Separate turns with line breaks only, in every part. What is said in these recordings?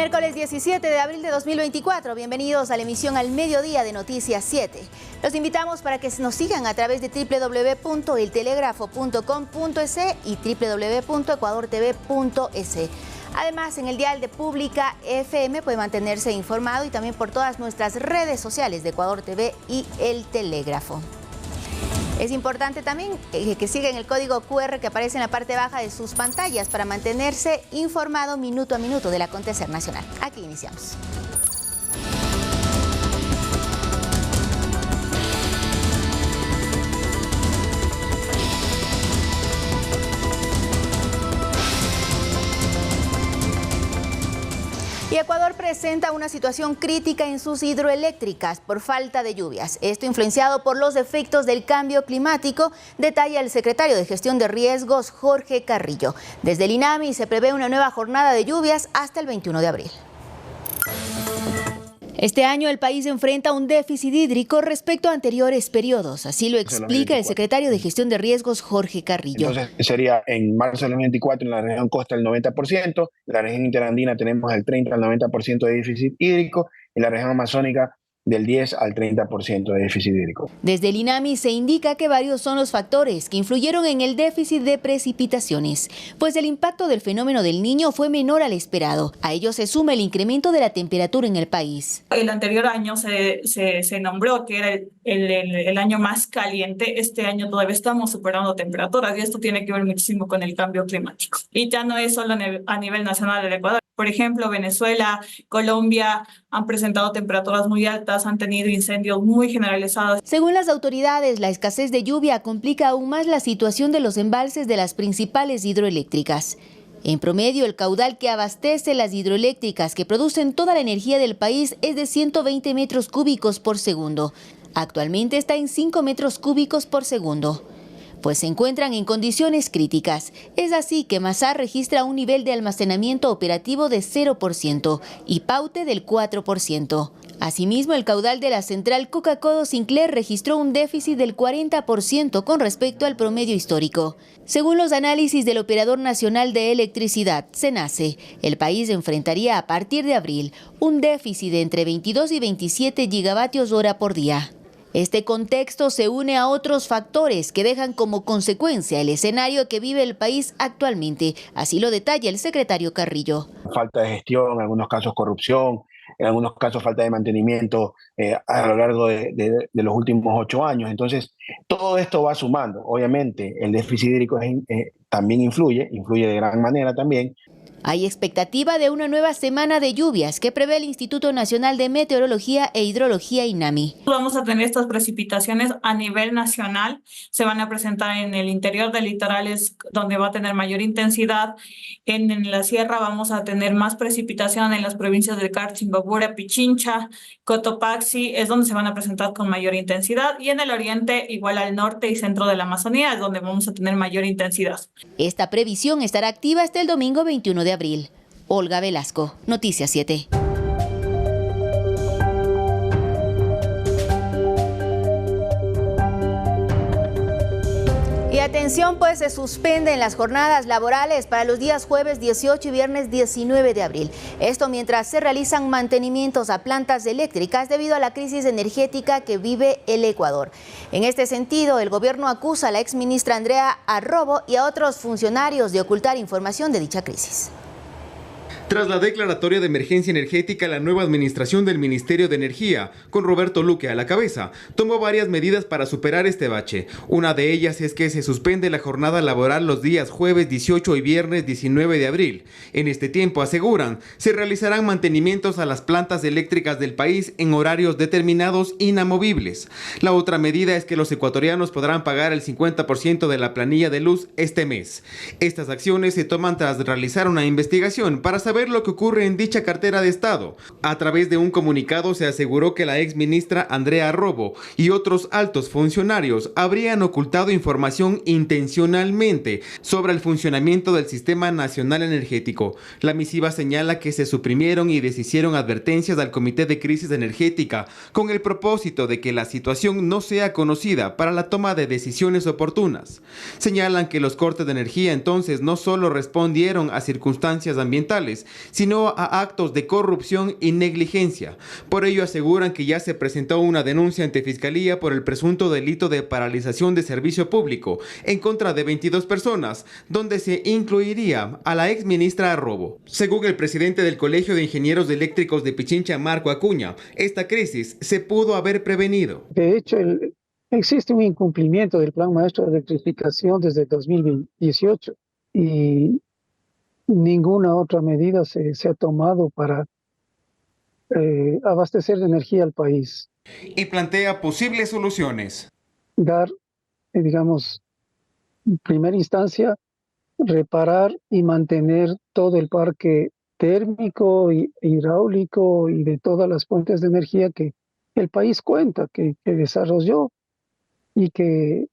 Miércoles 17 de abril de 2024, bienvenidos a la emisión al mediodía de Noticias 7. Los invitamos para que nos sigan a través de www.eltelegrafo.com.es y www.ecuadortv.es. Además, en el dial de Pública FM puede mantenerse informado y también por todas nuestras redes sociales de Ecuador TV y El Telégrafo. Es importante también que sigan el código QR que aparece en la parte baja de sus pantallas para mantenerse informado minuto a minuto del acontecer nacional. Aquí iniciamos. Y Ecuador presenta una situación crítica en sus hidroeléctricas por falta de lluvias. Esto influenciado por los efectos del cambio climático, detalla el secretario de Gestión de Riesgos, Jorge Carrillo. Desde el INAMI se prevé una nueva jornada de lluvias hasta el 21 de abril. Este año el país enfrenta un déficit hídrico respecto a anteriores periodos. Así lo explica el secretario de Gestión de Riesgos, Jorge Carrillo.
Entonces sería en marzo del 2024 en la región costa el 90%, en la región interandina tenemos el 30 al 90% de déficit hídrico, en la región amazónica del 10 al 30% de déficit hídrico.
Desde el INAMI se indica que varios son los factores que influyeron en el déficit de precipitaciones, pues el impacto del fenómeno del Niño fue menor al esperado. A ello se suma el incremento de la temperatura en el país.
El anterior año se nombró que era el año más caliente. Este año todavía estamos superando temperaturas y esto tiene que ver muchísimo con el cambio climático. Y ya no es solo a nivel nacional del Ecuador. Por ejemplo, Venezuela, Colombia han presentado temperaturas muy altas, han tenido incendios muy generalizados.
Según las autoridades, la escasez de lluvia complica aún más la situación de los embalses de las principales hidroeléctricas. En promedio, el caudal que abastece las hidroeléctricas que producen toda la energía del país es de 120 metros cúbicos por segundo. Actualmente está en 5 metros cúbicos por segundo. Pues se encuentran en condiciones críticas. Es así que Masar registra un nivel de almacenamiento operativo de 0% y Paute del 4%. Asimismo, el caudal de la central Coca-Codo-Sinclair registró un déficit del 40% con respecto al promedio histórico. Según los análisis del Operador Nacional de Electricidad, SENACE, el país enfrentaría a partir de abril un déficit de entre 22 y 27 gigavatios hora por día. Este contexto se une a otros factores que dejan como consecuencia el escenario que vive el país actualmente. Así lo detalla el secretario Carrillo.
Falta de gestión, en algunos casos corrupción, en algunos casos falta de mantenimiento a lo largo de los últimos 8 años. Entonces, todo esto va sumando. Obviamente, el déficit hídrico también influye de gran manera también.
Hay expectativa de una nueva semana de lluvias que prevé el Instituto Nacional de Meteorología e Hidrología INAMI.
Vamos a tener estas precipitaciones a nivel nacional. Se van a presentar en el interior del litoral, es donde va a tener mayor intensidad. En la sierra vamos a tener más precipitación en las provincias de Carchi, Imbabura, Pichincha, Cotopaxi, es donde se van a presentar con mayor intensidad. Y en el oriente, igual al norte y centro de la Amazonía, es donde vamos a tener mayor intensidad.
Esta previsión estará activa hasta el domingo 21 de abril. Olga Velasco, Noticias 7. Y atención, pues se suspenden las jornadas laborales para los días jueves 18 y viernes 19 de abril. Esto mientras se realizan mantenimientos a plantas eléctricas debido a la crisis energética que vive el Ecuador. En este sentido, el gobierno acusa a la exministra Andrea Arrobo y a otros funcionarios de ocultar información de dicha crisis.
Tras la declaratoria de emergencia energética, la nueva administración del Ministerio de Energía, con Roberto Luque a la cabeza, tomó varias medidas para superar este bache. Una de ellas es que se suspende la jornada laboral los días jueves 18 y viernes 19 de abril. En este tiempo, aseguran, se realizarán mantenimientos a las plantas eléctricas del país en horarios determinados inamovibles. La otra medida es que los ecuatorianos podrán pagar el 50% de la planilla de luz este mes. Estas acciones se toman tras realizar una investigación para saber lo que ocurre en dicha cartera de Estado. A través de un comunicado se aseguró que la exministra Andrea Arrobo y otros altos funcionarios habrían ocultado información intencionalmente sobre el funcionamiento del Sistema Nacional Energético. La misiva señala que se suprimieron y deshicieron advertencias al Comité de Crisis Energética con el propósito de que la situación no sea conocida para la toma de decisiones oportunas. Señalan que los cortes de energía entonces no solo respondieron a circunstancias ambientales, sino a actos de corrupción y negligencia. Por ello aseguran que ya se presentó una denuncia ante Fiscalía por el presunto delito de paralización de servicio público en contra de 22 personas, donde se incluiría a la exministra Robo. Según el presidente del Colegio de Ingenieros Eléctricos de Pichincha, Marco Acuña, esta crisis se pudo haber prevenido.
De hecho, existe un incumplimiento del Plan Maestro de Electrificación desde 2018 y ninguna otra medida se ha tomado para abastecer de energía al país.
Y plantea posibles soluciones.
Dar, digamos, en primera instancia, reparar y mantener todo el parque térmico y hidráulico y de todas las fuentes de energía que el país cuenta, que desarrolló y que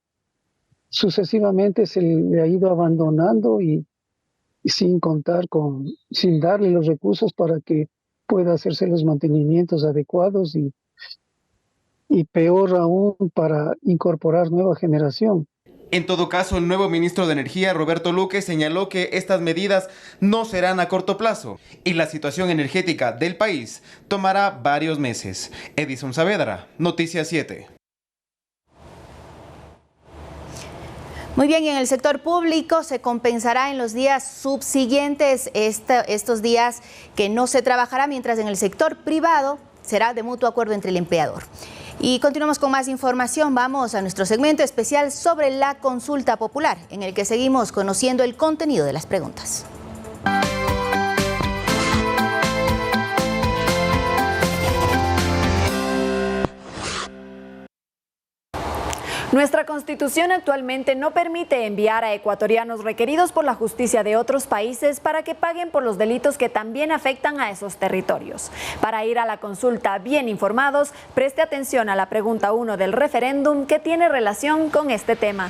sucesivamente se le ha ido abandonando y sin darle los recursos para que pueda hacerse los mantenimientos adecuados y peor aún para incorporar nueva generación.
En todo caso, el nuevo ministro de Energía, Roberto Luque, señaló que estas medidas no serán a corto plazo y la situación energética del país tomará varios meses. Edison Saavedra, Noticias 7.
Muy bien, y en el sector público se compensará en los días subsiguientes estos días que no se trabajará, mientras en el sector privado será de mutuo acuerdo entre el empleador. Y continuamos con más información. Vamos a nuestro segmento especial sobre la consulta popular, en el que seguimos conociendo el contenido de las preguntas.
Nuestra Constitución actualmente no permite enviar a ecuatorianos requeridos por la justicia de otros países para que paguen por los delitos que también afectan a esos territorios. Para ir a la consulta bien informados, preste atención a la pregunta 1 del referéndum que tiene relación con este tema.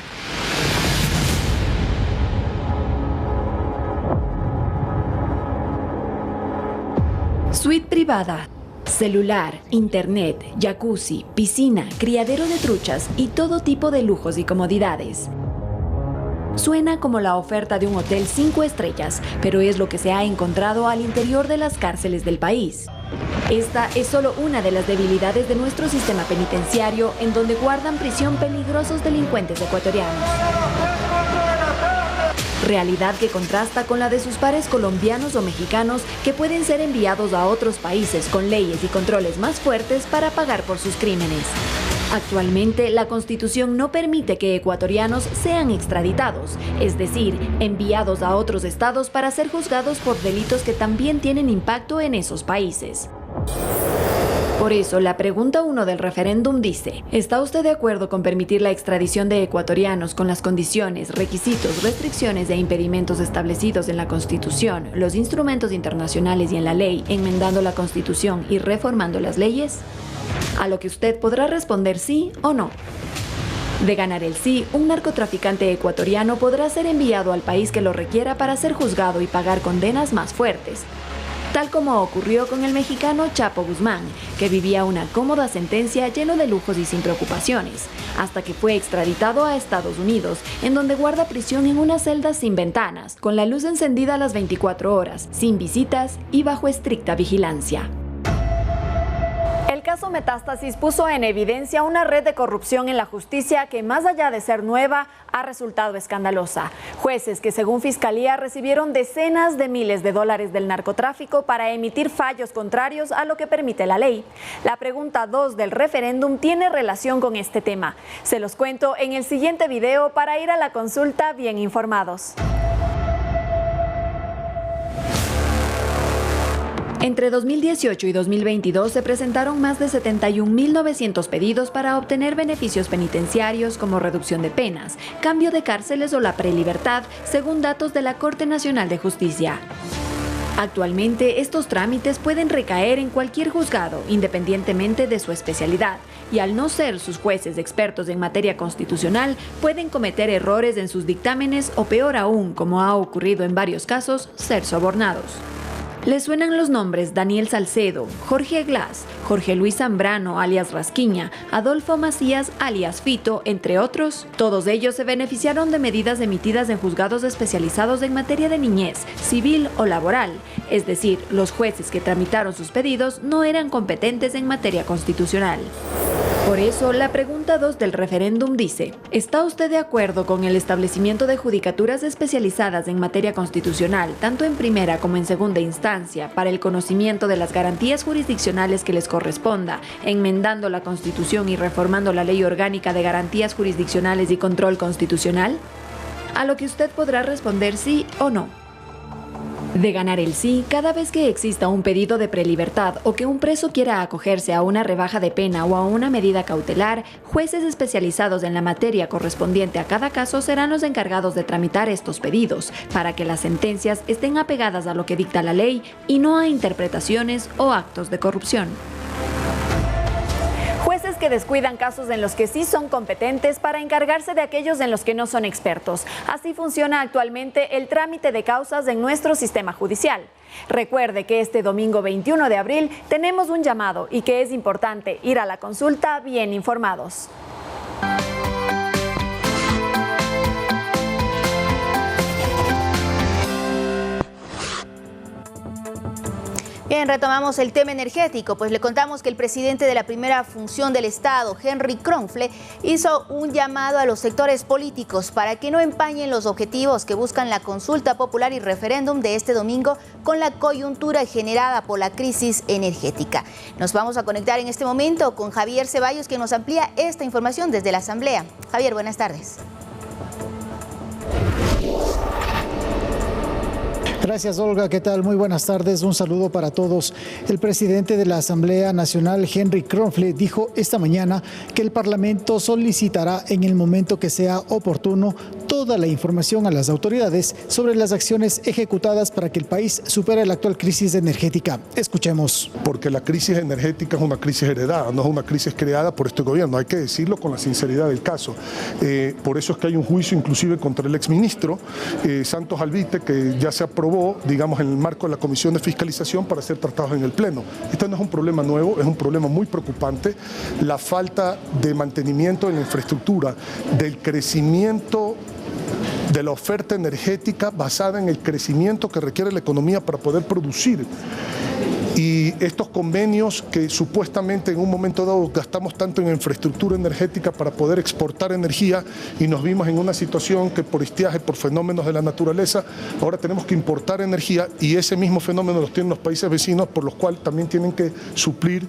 Suite privada. Celular, internet, jacuzzi, piscina, criadero de truchas y todo tipo de lujos y comodidades. Suena como la oferta de un hotel 5 estrellas, pero es lo que se ha encontrado al interior de las cárceles del país. Esta es solo una de las debilidades de nuestro sistema penitenciario, en donde guardan prisión peligrosos delincuentes ecuatorianos. Realidad que contrasta con la de sus pares colombianos o mexicanos, que pueden ser enviados a otros países con leyes y controles más fuertes para pagar por sus crímenes. Actualmente, la Constitución no permite que ecuatorianos sean extraditados, es decir, enviados a otros estados para ser juzgados por delitos que también tienen impacto en esos países. Por eso, la pregunta 1 del referéndum dice: ¿está usted de acuerdo con permitir la extradición de ecuatorianos con las condiciones, requisitos, restricciones e impedimentos establecidos en la Constitución, los instrumentos internacionales y en la ley, enmendando la Constitución y reformando las leyes? A lo que usted podrá responder sí o no. De ganar el sí, un narcotraficante ecuatoriano podrá ser enviado al país que lo requiera para ser juzgado y pagar condenas más fuertes, tal como ocurrió con el mexicano Chapo Guzmán, que vivía una cómoda sentencia lleno de lujos y sin preocupaciones, hasta que fue extraditado a Estados Unidos, en donde guarda prisión en una celda sin ventanas, con la luz encendida a las 24 horas, sin visitas y bajo estricta vigilancia.
El caso Metástasis puso en evidencia una red de corrupción en la justicia que, más allá de ser nueva, ha resultado escandalosa. Jueces que, según Fiscalía, recibieron decenas de miles de dólares del narcotráfico para emitir fallos contrarios a lo que permite la ley. La pregunta 2 del referéndum tiene relación con este tema. Se los cuento en el siguiente video para ir a la consulta bien informados.
Entre 2018 y 2022 se presentaron más de 71.900 pedidos para obtener beneficios penitenciarios como reducción de penas, cambio de cárceles o la prelibertad, según datos de la Corte Nacional de Justicia. Actualmente, estos trámites pueden recaer en cualquier juzgado, independientemente de su especialidad, y al no ser sus jueces expertos en materia constitucional, pueden cometer errores en sus dictámenes o, peor aún, como ha ocurrido en varios casos, ser sobornados. Le suenan los nombres Daniel Salcedo, Jorge Glass, Jorge Luis Zambrano, alias Rasquiña, Adolfo Macías, alias Fito, entre otros. Todos ellos se beneficiaron de medidas emitidas en juzgados especializados en materia de niñez, civil o laboral. Es decir, los jueces que tramitaron sus pedidos no eran competentes en materia constitucional. Por eso, la pregunta 2 del referéndum dice: ¿está usted de acuerdo con el establecimiento de judicaturas especializadas en materia constitucional, tanto en primera como en segunda instancia, para el conocimiento de las garantías jurisdiccionales que les corresponda, enmendando la Constitución y reformando la Ley Orgánica de Garantías Jurisdiccionales y Control Constitucional? A lo que usted podrá responder sí o no. De ganar el sí, cada vez que exista un pedido de prelibertad o que un preso quiera acogerse a una rebaja de pena o a una medida cautelar, jueces especializados en la materia correspondiente a cada caso serán los encargados de tramitar estos pedidos, para que las sentencias estén apegadas a lo que dicta la ley y no a interpretaciones o actos de corrupción. Jueces que descuidan casos en los que sí son competentes para encargarse de aquellos en los que no son expertos. Así funciona actualmente el trámite de causas en nuestro sistema judicial. Recuerde que este domingo 21 de abril tenemos un llamado y que es importante ir a la consulta bien informados.
Bien, retomamos el tema energético, pues le contamos que el presidente de la primera función del Estado, Henry Kronfle, hizo un llamado a los sectores políticos para que no empañen los objetivos que buscan la consulta popular y referéndum de este domingo con la coyuntura generada por la crisis energética. Nos vamos a conectar en este momento con Javier Ceballos, que nos amplía esta información desde la Asamblea. Javier, buenas tardes.
Gracias, Olga. ¿Qué tal? Muy buenas tardes. Un saludo para todos. El presidente de la Asamblea Nacional, Henry Kronfle, dijo esta mañana que el Parlamento solicitará en el momento que sea oportuno toda la información a las autoridades sobre las acciones ejecutadas para que el país supere la actual crisis energética. Escuchemos.
Porque la crisis energética es una crisis heredada, no es una crisis creada por este gobierno. Hay que decirlo con la sinceridad del caso. Por eso es que hay un juicio inclusive contra el exministro Santos Albite, que ya se aprobó, digamos, en el marco de la Comisión de Fiscalización para ser tratados en el Pleno. Este no es un problema nuevo, es un problema muy preocupante. La falta de mantenimiento en la infraestructura, del crecimiento de la oferta energética basada en el crecimiento que requiere la economía para poder producir. Y estos convenios que supuestamente en un momento dado gastamos tanto en infraestructura energética para poder exportar energía y nos vimos en una situación que por estiaje, por fenómenos de la naturaleza, ahora tenemos que importar energía y ese mismo fenómeno los tienen los países vecinos, por los cuales también tienen que suplir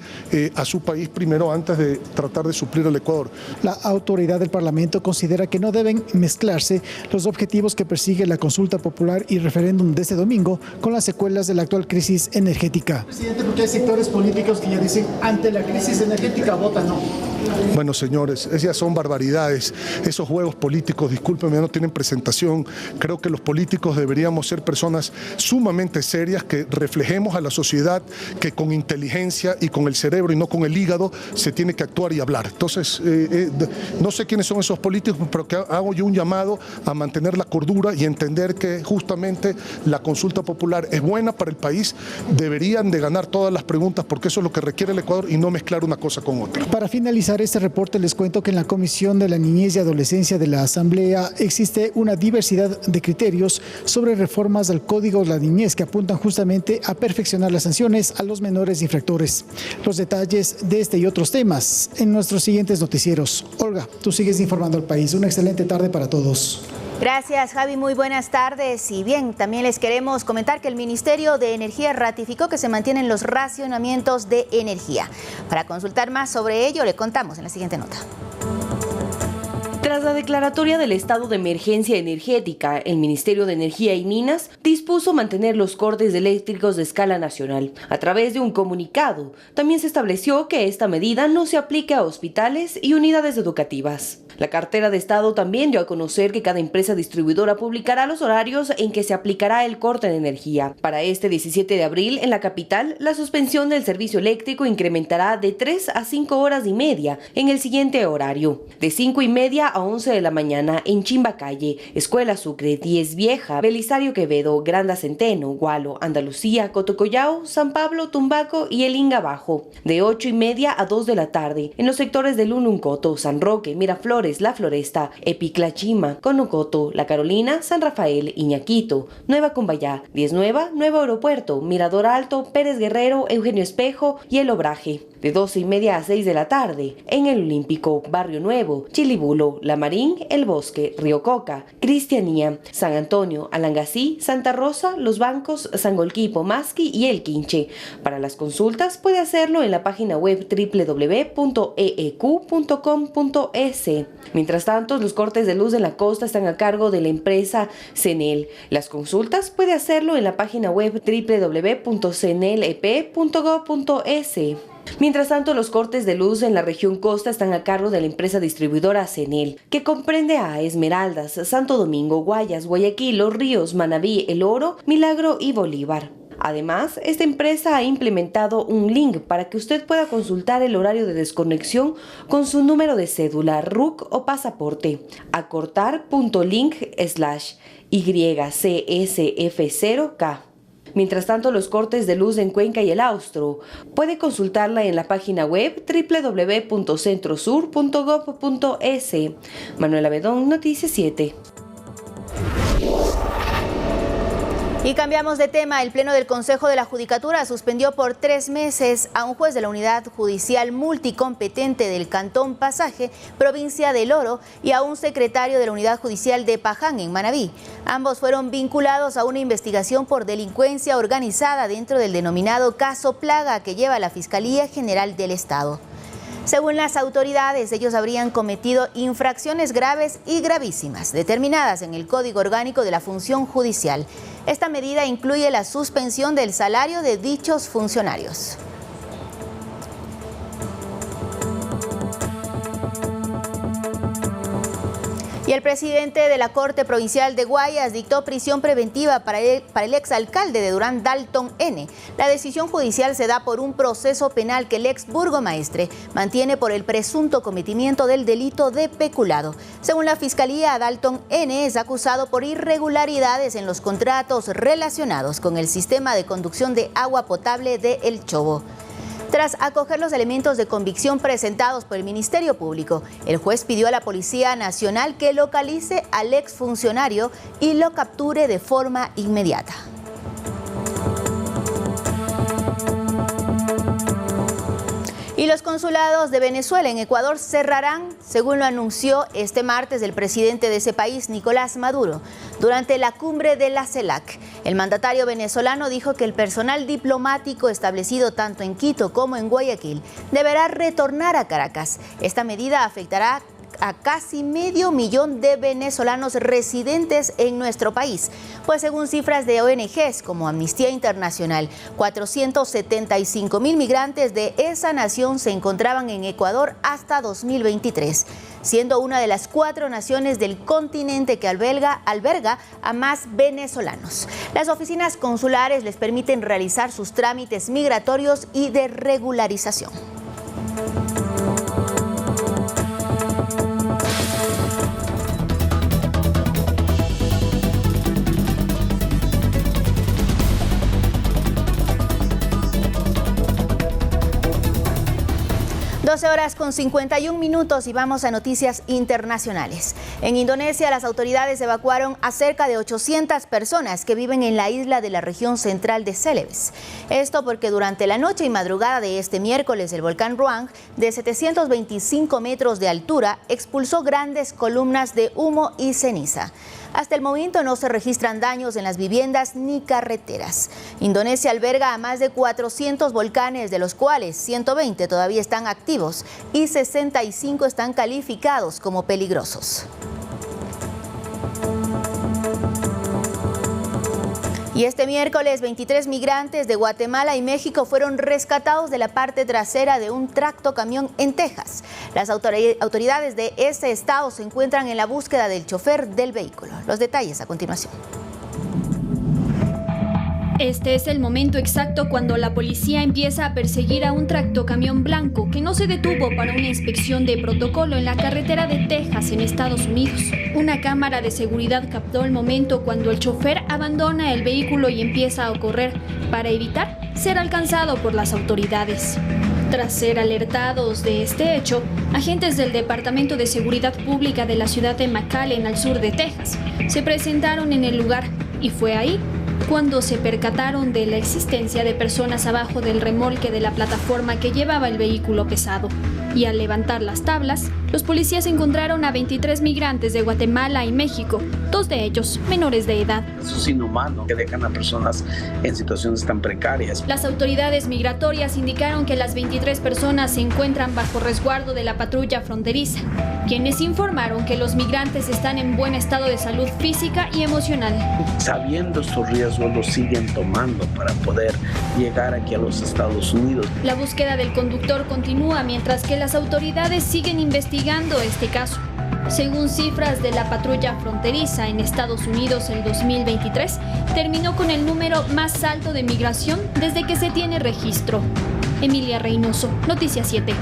a su país primero antes de tratar de suplir al Ecuador.
La autoridad del Parlamento considera que no deben mezclarse los objetivos que persigue la consulta popular y referéndum de este domingo con las secuelas de la actual crisis energética. Presidente, porque hay sectores políticos que ya dicen ante la crisis energética votan no.
Bueno, señores, esas son barbaridades. Esos juegos políticos, discúlpenme, no tienen presentación. Creo que los políticos deberíamos ser personas sumamente serias, que reflejemos a la sociedad que con inteligencia y con el cerebro y no con el hígado se tiene que actuar y hablar. Entonces, no sé quiénes son esos políticos, pero que hago yo un llamado a mantener la cordura y entender que justamente la consulta popular es buena para el país. Deberían de ganar todas las preguntas porque eso es lo que requiere el Ecuador y no mezclar una cosa con otra.
Para finalizar este reporte les cuento que en la Comisión de la Niñez y Adolescencia de la Asamblea existe una diversidad de criterios sobre reformas al Código de la Niñez que apuntan justamente a perfeccionar las sanciones a los menores infractores. Los detalles de este y otros temas en nuestros siguientes noticieros. Olga, tú sigues informando al país. Una excelente tarde para todos.
Gracias, Javi. Muy buenas tardes. Y bien, también les queremos comentar que el Ministerio de Energía ratificó que se mantienen los racionamientos de energía. Para consultar más sobre ello, le contamos en la siguiente nota.
Tras la declaratoria del estado de emergencia energética, el Ministerio de Energía y Minas dispuso mantener los cortes eléctricos de escala nacional. A través de un comunicado, también se estableció que esta medida no se aplique a hospitales y unidades educativas. La cartera de Estado también dio a conocer que cada empresa distribuidora publicará los horarios en que se aplicará el corte de energía. Para este 17 de abril, en la capital, la suspensión del servicio eléctrico incrementará de 3 a 5 horas y media en el siguiente horario. De 5:30 a 11 de la mañana en Chimbacalle, Escuela Sucre, 10 Vieja, Belisario Quevedo, Granda Centeno, Gualo, Andalucía, Cotocollao, San Pablo, Tumbaco y El Inga Bajo. De 8:30 a 2 de la tarde en los sectores de Lununcoto, San Roque, Miraflores, La Floresta, Epiclachima, Conocoto, La Carolina, San Rafael, Iñaquito, Nueva Cumbayá, 10 Nueva, Nuevo Aeropuerto, Mirador Alto, Pérez Guerrero, Eugenio Espejo y El Obraje. De 12:30 a 6 de la tarde en el Olímpico, Barrio Nuevo, Chilibulo, La Marín, El Bosque, Río Coca, Cristianía, San Antonio, Alangasí, Santa Rosa, Los Bancos, Sangolquipo, Masqui y El Quinche. Para las consultas puede hacerlo en la página web www.eeq.com.es. Mientras tanto, los cortes de luz en la costa están a cargo de la empresa CENEL. Las consultas puede hacerlo en la página web www.cenelep.gov.es. Mientras tanto, los cortes de luz en la región costa están a cargo de la empresa distribuidora CENEL, que comprende a Esmeraldas, Santo Domingo, Guayas, Guayaquil, Los Ríos, Manabí, El Oro, Milagro y Bolívar. Además, esta empresa ha implementado un link para que usted pueda consultar el horario de desconexión con su número de cédula, RUC o pasaporte. acortar.link/YCSF0K. Mientras tanto, los cortes de luz en Cuenca y el Austro puede consultarla en la página web www.centrosur.gov.es. Manuela Bedón, Noticias 7.
Y cambiamos de tema. El Pleno del Consejo de la Judicatura suspendió por 3 meses a un juez de la Unidad Judicial Multicompetente del Cantón Pasaje, provincia del Oro, y a un secretario de la Unidad Judicial de Paján, en Manabí. Ambos fueron vinculados a una investigación por delincuencia organizada dentro del denominado caso Plaga que lleva la Fiscalía General del Estado. Según las autoridades, ellos habrían cometido infracciones graves y gravísimas, determinadas en el Código Orgánico de la Función Judicial. Esta medida incluye la suspensión del salario de dichos funcionarios. Y el presidente de la Corte Provincial de Guayas dictó prisión preventiva para el exalcalde de Durán, Dalton N. La decisión judicial se da por un proceso penal que el ex burgomaestre mantiene por el presunto cometimiento del delito de peculado. Según la Fiscalía, Dalton N. es acusado por irregularidades en los contratos relacionados con el sistema de conducción de agua potable de El Chobo. Tras acoger los elementos de convicción presentados por el Ministerio Público, el juez pidió a la Policía Nacional que localice al exfuncionario y lo capture de forma inmediata. Y los consulados de Venezuela en Ecuador cerrarán, según lo anunció este martes el presidente de ese país, Nicolás Maduro, durante la cumbre de la CELAC. El mandatario venezolano dijo que el personal diplomático establecido tanto en Quito como en Guayaquil deberá retornar a Caracas. Esta medida afectará a casi 500,000 de venezolanos residentes en nuestro país, pues según cifras de ONGs como Amnistía Internacional, 475,000 migrantes de esa nación se encontraban en Ecuador hasta 2023, siendo una de las 4 naciones del continente que alberga a más venezolanos. Las oficinas consulares les permiten realizar sus trámites migratorios y de regularización. 12:51 y vamos a noticias internacionales. En Indonesia, las autoridades evacuaron a cerca de 800 personas que viven en la isla de la región central de Celebes. Esto porque durante la noche y madrugada de este miércoles, el volcán Ruang, de 725 metros de altura, expulsó grandes columnas de humo y ceniza. Hasta el momento no se registran daños en las viviendas ni carreteras. Indonesia alberga a más de 400 volcanes, de los cuales 120 todavía están activos y 65 están calificados como peligrosos. Y este miércoles, 23 migrantes de Guatemala y México fueron rescatados de la parte trasera de un tractocamión en Texas. Las autoridades de ese estado se encuentran en la búsqueda del chofer del vehículo. Los detalles a continuación.
Este es el momento exacto cuando la policía empieza a perseguir a un tractocamión blanco que no se detuvo para una inspección de protocolo en la carretera de Texas, en Estados Unidos. Una cámara de seguridad captó el momento cuando el chofer abandona el vehículo y empieza a correr para evitar ser alcanzado por las autoridades. Tras ser alertados de este hecho, agentes del Departamento de Seguridad Pública de la ciudad de McAllen, al sur de Texas, se presentaron en el lugar y fue ahí cuando se percataron de la existencia de personas abajo del remolque de la plataforma que llevaba el vehículo pesado. Y al levantar las tablas, los policías encontraron a 23 migrantes de Guatemala y México, 2 de ellos menores de edad.
Eso es inhumano, que dejan a personas en situaciones tan precarias.
Las autoridades migratorias indicaron que las 23 personas se encuentran bajo resguardo de la patrulla fronteriza, quienes informaron que los migrantes están en buen estado de salud física y emocional.
Sabiendo estos riesgos, los siguen tomando para poder llegar aquí a los Estados Unidos.
La búsqueda del conductor continúa mientras que las autoridades siguen investigando este caso. Según cifras de la patrulla fronteriza en Estados Unidos, el 2023 terminó con el número más alto de migración desde que se tiene registro. Emilia Reynoso, Noticias 7.